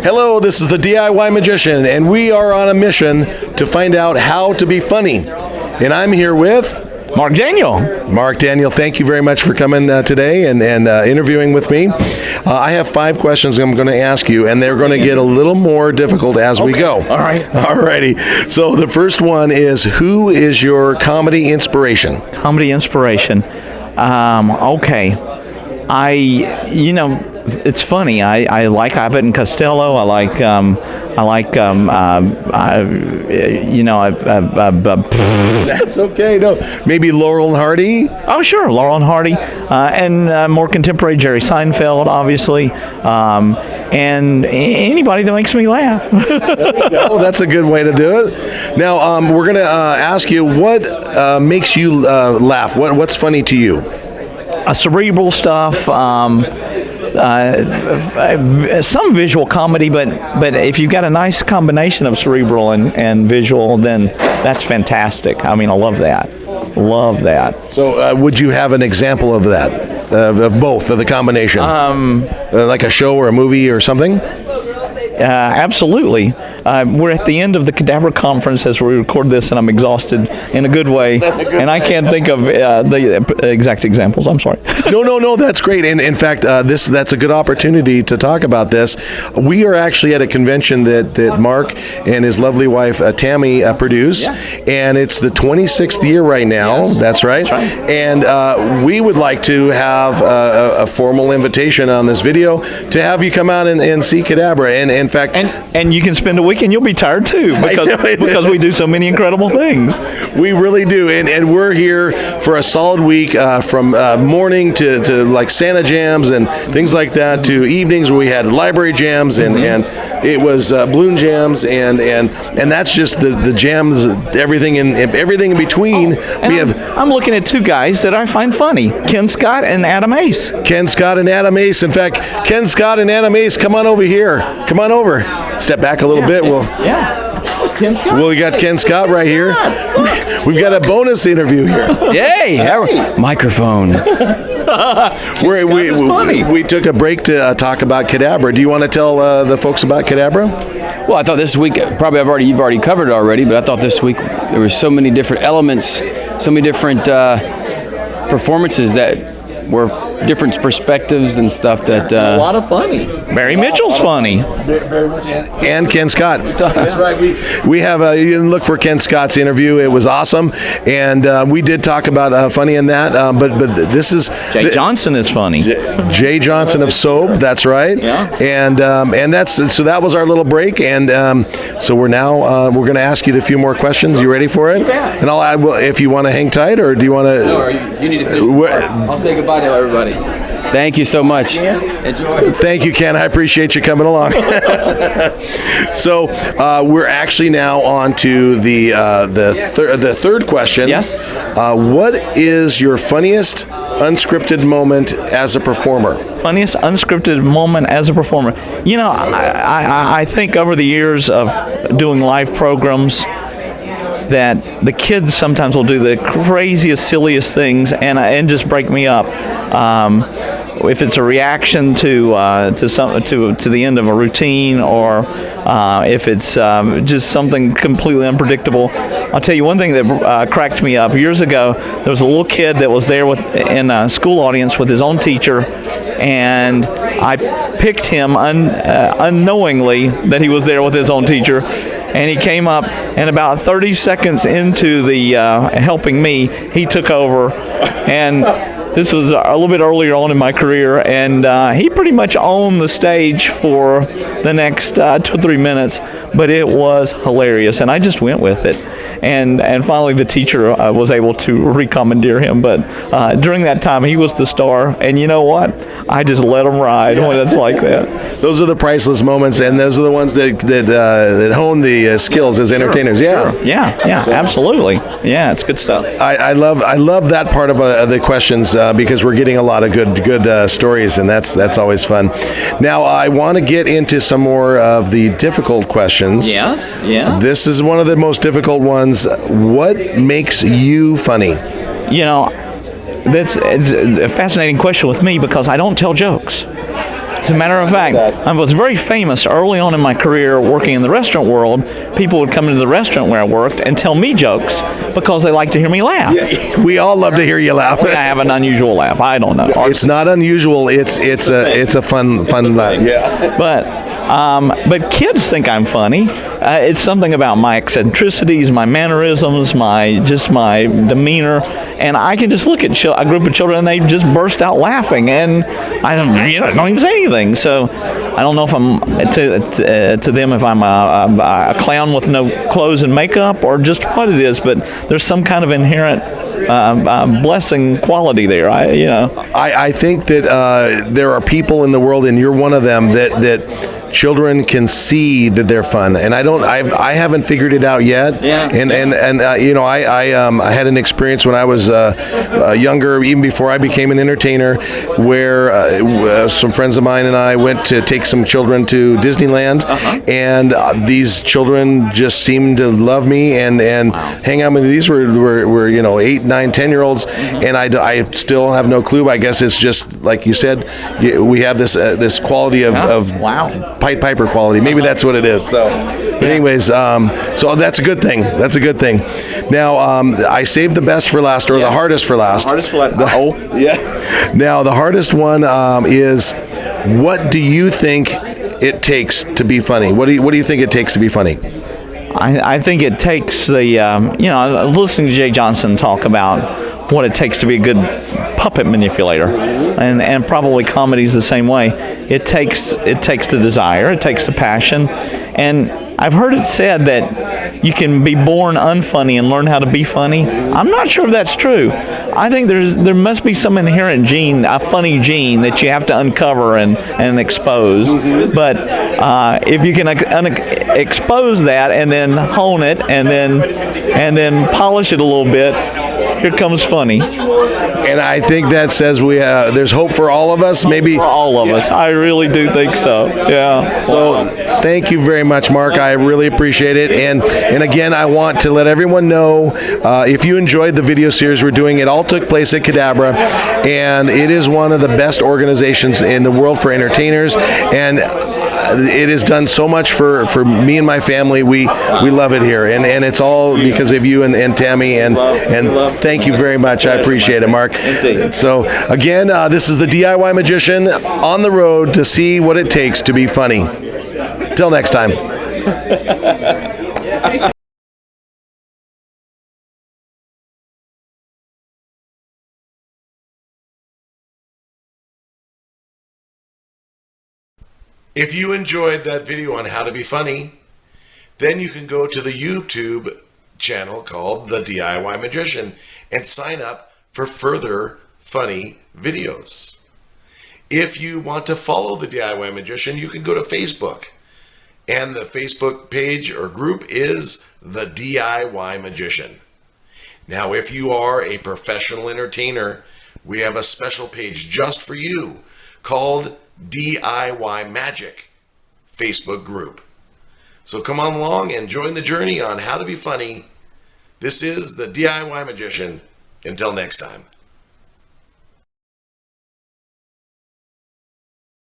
Hello, this is the DIY Magician, and we are on a mission to find out how to be funny. And I'm here with Mark Daniel. Mark Daniel. Thank you very much for coming today and interviewing with me. I have 5 questions I'm going to ask you, and they're going to get a little more difficult as we go. All right. Alrighty. So the first one is, who is your comedy inspiration? Comedy inspiration. Okay. It's funny. I like Abbott and Costello. That's okay. No, maybe Laurel and Hardy. Oh, sure, Laurel and Hardy, and more contemporary Jerry Seinfeld, obviously, and anybody that makes me laugh. Oh, that's a good way to do it. Now, we're going to ask you, what makes you laugh? What's funny to you? Cerebral stuff. Some visual comedy, but if you've got a nice combination of cerebral and visual, then that's fantastic. I mean, I love that. Love that. So, would you have an example of that, of both, of the combination? Like a show or a movie or something? Absolutely. We're at the end of the Cadabra conference as we record this, and I'm exhausted in a good way, and I can't think of the exact examples. I'm sorry. No, that's great. And in fact, that's a good opportunity to talk about this. We are actually at a convention that Mark and his lovely wife Tammy produce, Yes. and it's the 26th year right now. Yes. That's right. That's right. And we would like to have a formal invitation on this video to have you come out and see Cadabra. And in fact, And you can spend a week and you'll be tired too because we do so many incredible things. we really do, and we're here for a solid week, from morning to like Santa jams and things like that, to evenings where we had library jams and it was balloon jams and that's just the jams, everything in between. I'm looking at 2 guys that I find funny: Ken Scott and Adam Ace. Ken Scott and Adam Ace. In fact, Ken Scott and Adam Ace, come on over here. Come on over. Step back a little bit. That's Ken Scott. We got Ken Scott right here. We've got a bonus interview here. Yay! Microphone. We took a break to talk about Cadabra. Do you want to tell the folks about Cadabra? Well, I thought this week, you've already covered it already, but I thought this week there were so many different elements, so many different performances that were different perspectives and stuff that A lot of funny. Barry Mitchell's funny. And Ken Scott. That's right. We have you can look for Ken Scott's interview. It was awesome, and we did talk about funny in that. But this is Jay Johnson is funny. Jay Johnson of Soap. That's right. Yeah. And that was our little break, and so we're going to ask you a few more questions. You ready for it? Yeah. And I'll add, if you want to hang tight, or do you want to? No, you need to finish the part. I'll say goodbye to everybody. Thank you so much. Enjoy. Thank you, Ken. I appreciate you coming along. So we're actually now on to the third question. Yes. What is your funniest unscripted moment as a performer? Funniest unscripted moment as a performer. You know, I think over the years of doing live programs that the kids sometimes will do the craziest, silliest things and just break me up. If it's a reaction to the end of a routine, or if it's just something completely unpredictable. I'll tell you one thing that cracked me up. Years ago, there was a little kid that was there in a school audience with his own teacher, and I picked him unknowingly that he was there with his own teacher. And he came up, and about 30 seconds into the helping me, he took over. And this was a little bit earlier on in my career, and he pretty much owned the stage for the next 2 or 3 minutes, but it was hilarious, and I just went with it. And finally the teacher was able to recommandeer him, but during that time he was the star, and you know what? I just let him ride when it's like that. Those are the priceless moments, and those are the ones that hone the skills as entertainers. Yeah. Sure. Yeah, so, absolutely. Yeah, it's good stuff. I love that part of the questions because we're getting a lot of good stories, and that's always fun. Now I want to get into some more of the difficult questions. Yes. Yeah. This is one of the most difficult ones. What makes you funny? You know, it's a fascinating question with me because I don't tell jokes. As a matter of fact, I was very famous early on in my career working in the restaurant world. People would come into the restaurant where I worked and tell me jokes because they like to hear me laugh. We all love to hear you laugh. I have an unusual laugh. I don't know. It's not unusual. It's a fun laugh. Yeah. But kids think I'm funny. It's something about my eccentricities, my mannerisms, my demeanor, and I can just look at a group of children and they just burst out laughing, and I don't even say anything. So I don't know if I'm to them if I'm a clown with no clothes and makeup or just what it is, but there's some kind of inherent blessing quality there. I think that there are people in the world, and you're one of them, that children can see that they're fun, and I haven't figured it out yet. Yeah. I had an experience when I was younger, even before I became an entertainer, where some friends of mine and I went to take some children to Disneyland, and these children just seemed to love me and hang out with me. These were 8, 9, 10-year-olds, and I still have no clue. I guess it's just like you said, we have this quality of Pied Piper quality. Maybe that's what it is. So, but anyways, so that's a good thing. That's a good thing. Now, I saved the best for last, or the hardest for last. Yeah. Now, the hardest one is, what do you think it takes to be funny? What do you think it takes to be funny? I think it takes listening to Jay Johnson talk about what it takes to be a good puppet manipulator, and probably comedy's the same way. It takes the desire, it takes the passion, and I've heard it said that you can be born unfunny and learn how to be funny. I'm not sure if that's true. I think there must be some inherent gene, a funny gene, that you have to uncover and expose. But if you can expose that and then hone it and then polish it a little bit, here comes funny. And I think that says there's hope for all of us. Maybe for all of us. I really do think so. Yeah. So thank you very much, Mark. I really appreciate it. And again, I want to let everyone know, if you enjoyed the video series we're doing, it all took place at Cadabra, and it is one of the best organizations in the world for entertainers, and it has done so much for me and my family. We love it here, and it's all because of you and Tammy, and thank you very much. I appreciate it, Mark. So again, this is the DIY Magician on the road to see what it takes to be funny. Till next time. If you enjoyed that video on how to be funny, then you can go to the YouTube channel called The DIY Magician and sign up for further funny videos. If you want to follow The DIY Magician, you can go to Facebook, and the Facebook page or group is The DIY Magician. Now, if you are a professional entertainer, we have a special page just for you called DIY Magic Facebook group. So come on along and join the journey on how to be funny. This is the DIY Magician. Until next time.